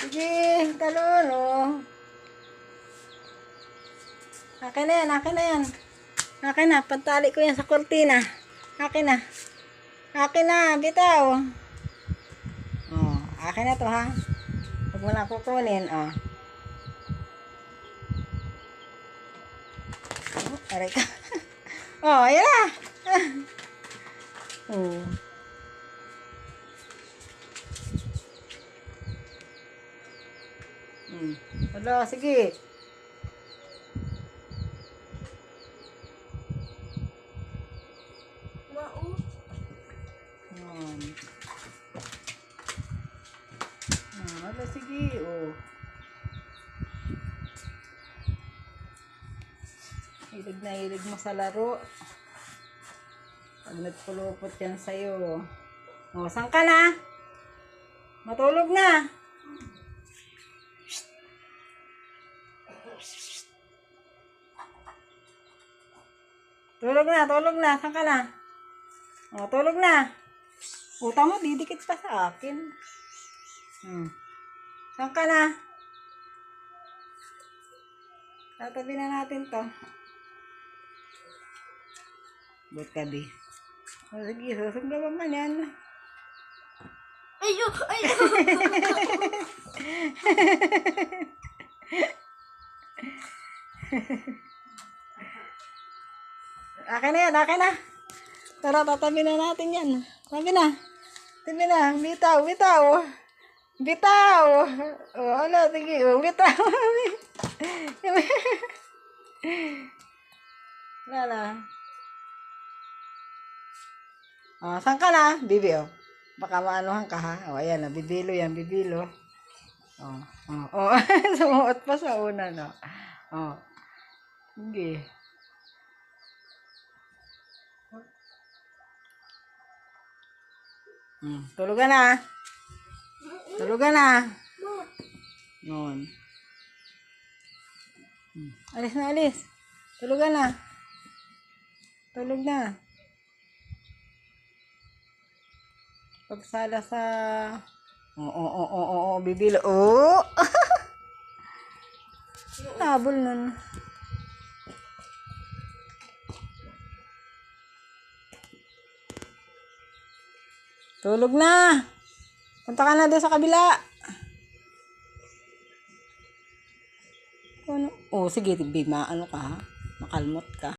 Sige, talon, oh. Akin na yan, akin na yan. Akin na, pantali ko yan sa kortina. Akin na. Akin na, bitaw. Oh, akin na to, ha. Huwag mo na kukunin, oh. Oh, aray ka. Oh, ayan na. Oh. Hala, sige. Wow. Yan. Hala, sige, oh. Hilig na hilig mo sa laro. Pag nagpulupot yan sa'yo. Oh, saan ka na? Matulog na. Tulog na, tulog na. Saan ka na? Oh, tulog na. Puta mo, didikit pa sa akin. Saan ka na? Tatabi na natin to. Ba't ka di? Oh, sige, susuglaban ka niyan. Ayo, ayo. Akin na yan, akin na. Tara, tatabi na natin yan. Tabi na. Tabi na. Bitaw, bitaw. Bitaw. Oh, ano, sige. Oh, bitaw. Lala. Oh, saan ka na? Bibi, oh. Baka maanuhan ka, ha? Oh, ayan, oh. Bibilo yan, bibilo. Oh, oh, oh. Sumuot pa sa una, no? Oh. Sige. Tulugan na. Tulugan na. Noon. Alis na, alis. Tulugan na. Tulog na. Pagsala sa... Oo, bibilo. Oo! Tabol nun. Tulog na. Punta ka na doon sa kabila. Oh, sige, Bima, ano ka ha? Makalmot ka.